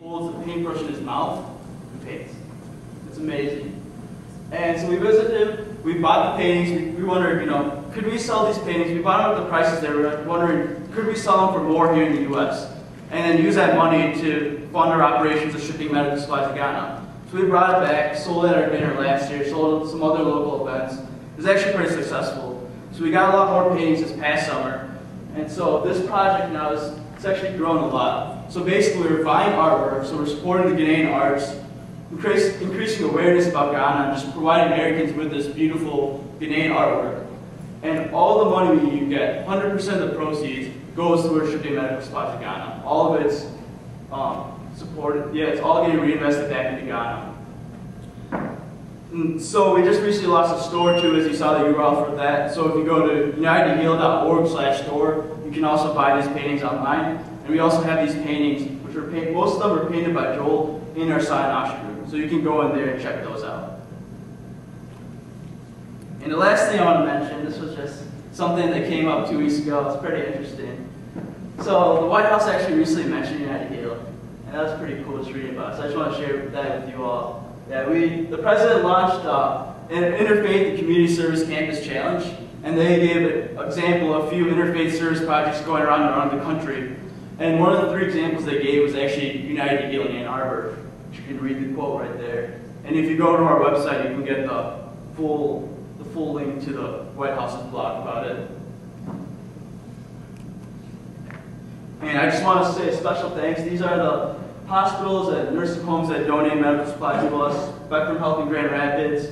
holds the paintbrush in his mouth and paints. It's amazing. And so we visited him, we bought the paintings, we wondered, you know, could we sell these paintings? We bought them at the prices they were wondering, could we sell them for more here in the US? And then use that money to fund our operations of shipping medical supplies to Ghana. So we brought it back, sold it at our dinner last year, sold it at some other local events. It was actually pretty successful. So we got a lot more paintings this past summer. And so this project now it's actually grown a lot. So basically we're buying artwork, so we're supporting the Ghanaian arts, increasing awareness about Ghana, and just providing Americans with this beautiful Ghanaian artwork. And all the money we get, 100% of the proceeds, goes towards shipping medical supplies to Ghana. All of it's supported, it's all getting reinvested back into Ghana. And so we just recently launched a store too, as you saw the URL for that. So if you go to unitedtoheal.org/store, you can also buy these paintings online. And we also have these paintings, which are most of them are painted by Joel in our Charash group. So you can go in there and check those out. And the last thing I want to mention, this was just something that came up 2 weeks ago. It's pretty interesting. So the White House actually recently mentioned United2Heal, and that was pretty cool to read about. So I just want to share that with you all. Yeah, the president launched an Interfaith and Community Service Campus Challenge, and they gave an example of a few interfaith service projects going around the country. And one of the 3 examples they gave was actually United2Heal in Ann Arbor. You can read the quote right there. And if you go to our website, you can get the full link to the White House's blog about it. And I just want to say a special thanks. These are the hospitals and nursing homes that donate medical supplies to us. Spectrum Health in Grand Rapids,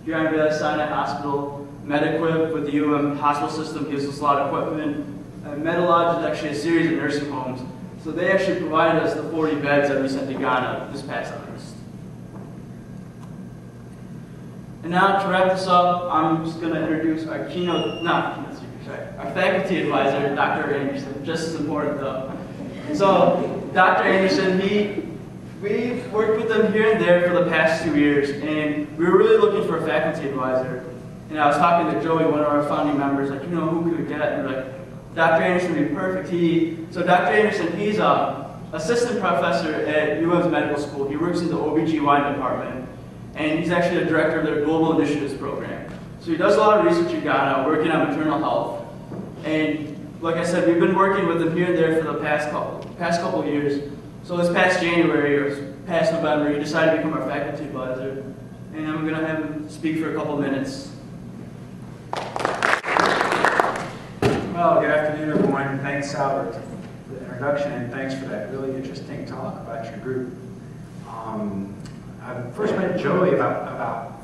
Grand Valley Sinai Hospital, MedEquip with the UM hospital system gives us a lot of equipment. And Medalodge is actually a series of nursing homes. So they actually provided us the 40 beds that we sent to Ghana this past August. And now to wrap this up, I'm just going to introduce our our faculty advisor, Dr. Anderson, just as important though. So Dr. Anderson, we've worked with him here and there for the past 2 years, and we were really looking for a faculty advisor. And I was talking to Joey, one of our founding members, like, you know, who could we get? And we're like, Dr. Anderson would be perfect. So Dr. Anderson, he's an assistant professor at UM's Medical School. He works in the OBGYN department, and he's actually the director of their Global Initiatives program. So he does a lot of research in Ghana, working on maternal health. And like I said, we've been working with him here and there for the past couple of years. So this past January, or past November, he decided to become our faculty advisor. And I'm going to have him speak for a couple minutes. Well, good afternoon, everyone. Thanks, Albert, for the introduction, and thanks for that really interesting talk about your group. I first met Joey about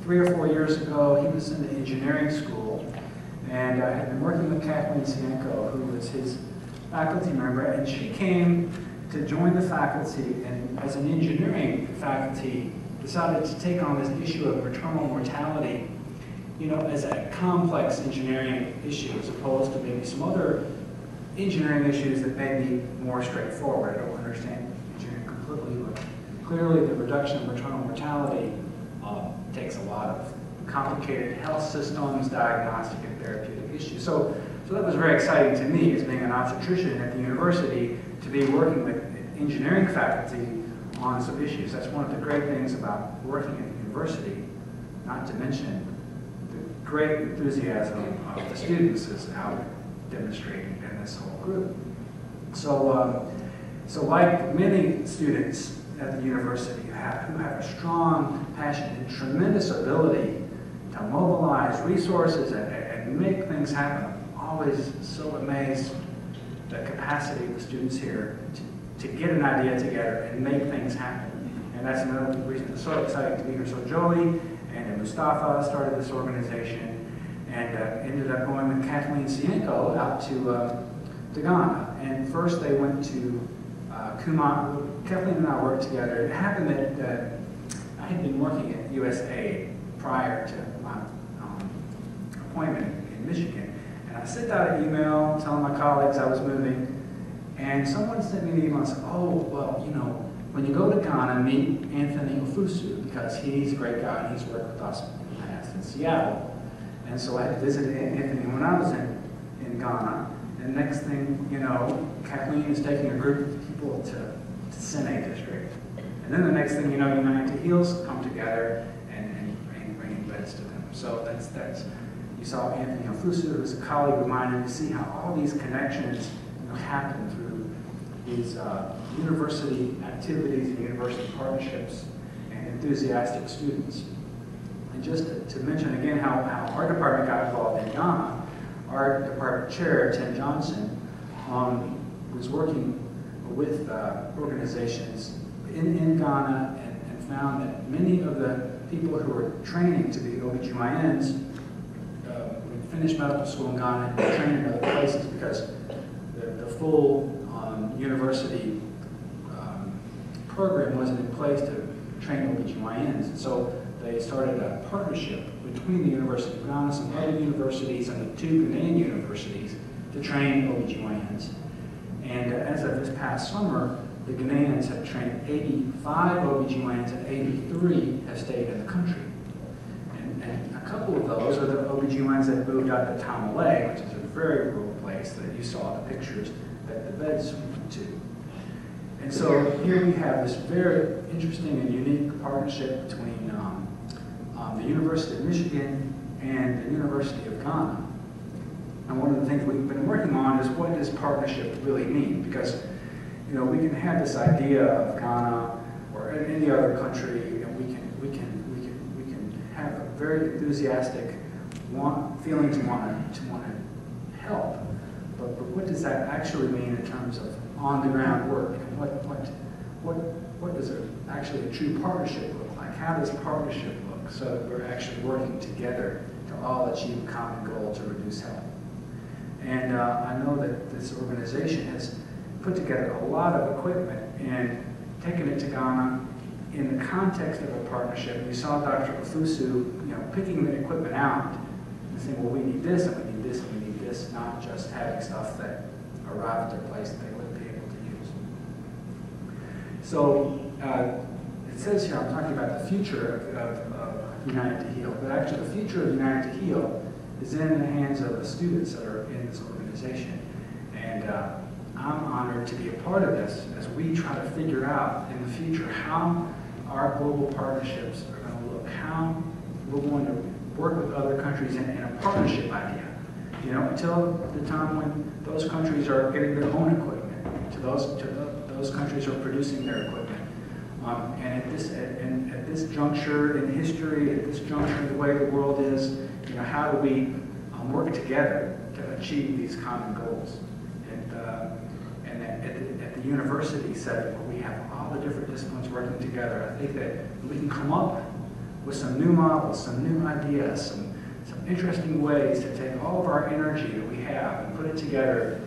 3 or 4 years ago. He was in the engineering school, and I had been working with Kathleen Sienko, who was his faculty member, and she came to join the faculty, and as an engineering faculty, decided to take on this issue of maternal mortality, you know, as a complex engineering issue, as opposed to maybe some other engineering issues that may be more straightforward. I don't understand engineering completely, but clearly the reduction of maternal mortality takes a lot of complicated health systems, diagnostic and therapeutic issues. So that was very exciting to me as being an obstetrician at the university to be working with engineering faculty on some issues. That's one of the great things about working at the university, not to mention the great enthusiasm of the students is out demonstrated in this whole group. So like many students at the university who have a strong passion and tremendous ability to mobilize resources and make things happen, I'm always so amazed the capacity of the students here to get an idea together and make things happen. And that's another reason it's so exciting to be here. So Joey and Mustafa started this organization and ended up going with Kathleen Sienko out to Ghana. And first they went to Kumasi. Kathleen and I worked together. It happened that I had been working at USAID prior to my appointment in Michigan. And I sent out an email telling my colleagues I was moving, and someone sent me an email and said, oh, well, you know, when you go to Ghana, meet Anthony Ofusu, because he's a great guy and he's worked with us in the past in Seattle. And so I had visited Anthony when I was in Ghana. And next thing you know, Kathleen is taking a group of people to Sine district. And then the next thing you know, United2Heals come together and bring beds to them. So that's you saw Anthony Ofusu, who's a colleague of mine, and you see how all these connections happen through these university activities and university partnerships and enthusiastic students. And just to mention again how our department got involved in Ghana, our department chair, Tim Johnson, was working with organizations in Ghana and found that many of the people who were training to be OBGYNs would finish medical school in Ghana and train in other places because the full university program wasn't in place to train OBGYNs. And so they started a partnership between the University of Ghana, some other universities, and the 2 Ghanaian universities to train OBGYNs. And as of this past summer, the Ghanaians have trained 85 OBGYNs and 83 have stayed in the country. And a couple of those are the OBGYNs that moved out to Tamale, which is a very rural place that you saw the pictures that the beds went to. And so here we have this very interesting and unique partnership between the University of Michigan and the University of Ghana. And one of the things we've been working on is what does partnership really mean? Because we can have this idea of Ghana or any other country, and we can have a very enthusiastic feeling to want to help. But what does that actually mean in terms of on-the-ground work? And what does actually a true partnership look like? How does partnership look so that we're actually working together to all achieve a common goal to reduce health? And I know that this organization has put together a lot of equipment and taken it to Ghana in the context of a partnership. We saw Dr. Ofusu, picking the equipment out and saying, well, we need this, and we need this, and we need this, not just having stuff that arrived at their place that they wouldn't be able to use. So it says here, I'm talking about the future of United2Heal, but actually the future of United2Heal is in the hands of the students that are in this organization. And I'm honored to be a part of this as we try to figure out in the future how our global partnerships are going to look, how we're going to work with other countries in a partnership idea. Until the time when those countries are getting their own equipment, to those countries are producing their equipment. And at this juncture in history, at this juncture in the way the world is, how do we work together to achieve these common goals? And at the university setting, where we have all the different disciplines working together, I think that we can come up with some new models, some new ideas, some interesting ways to take all of our energy that we have and put it together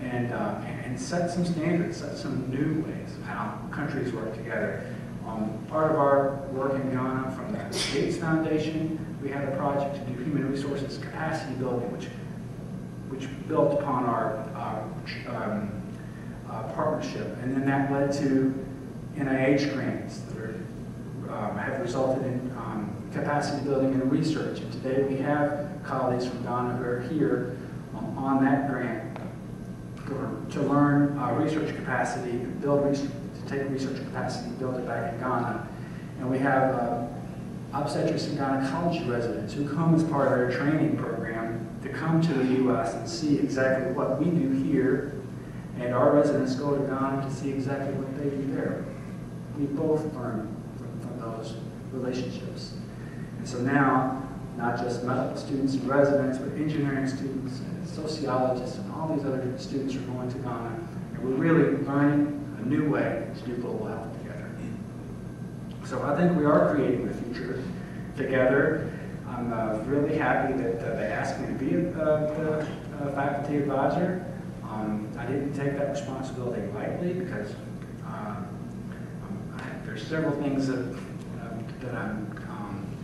and set some standards, set some new ways of how countries work together. Part of our work in Ghana from the Gates Foundation, we had a project to do human resources capacity building, which built upon our partnership, and then that led to NIH grants that have resulted in capacity building and research. And today we have colleagues from Ghana who are here on that grant to learn research capacity, to take research capacity and build it back in Ghana. And we have obstetrics and gynecology residents who come as part of their training program to come to the U.S. and see exactly what we do here, and our residents go to Ghana to see exactly what they do there. We both learn from those relationships. And so now, not just medical students and residents, but engineering students and sociologists and all these other students are going to Ghana, and we're really learning a new way to do global health together. So I think we are creating the future together. I'm really happy that they asked me to be the faculty advisor. I didn't take that responsibility lightly because there's several things that I'm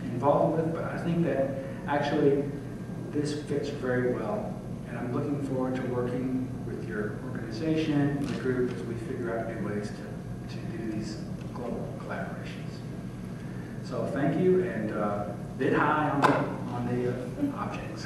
involved with, but I think that actually this fits very well, and I'm looking forward to working with your organization and the group as we figure out new ways to do these global collaborations. So thank you, and bid high on the objects.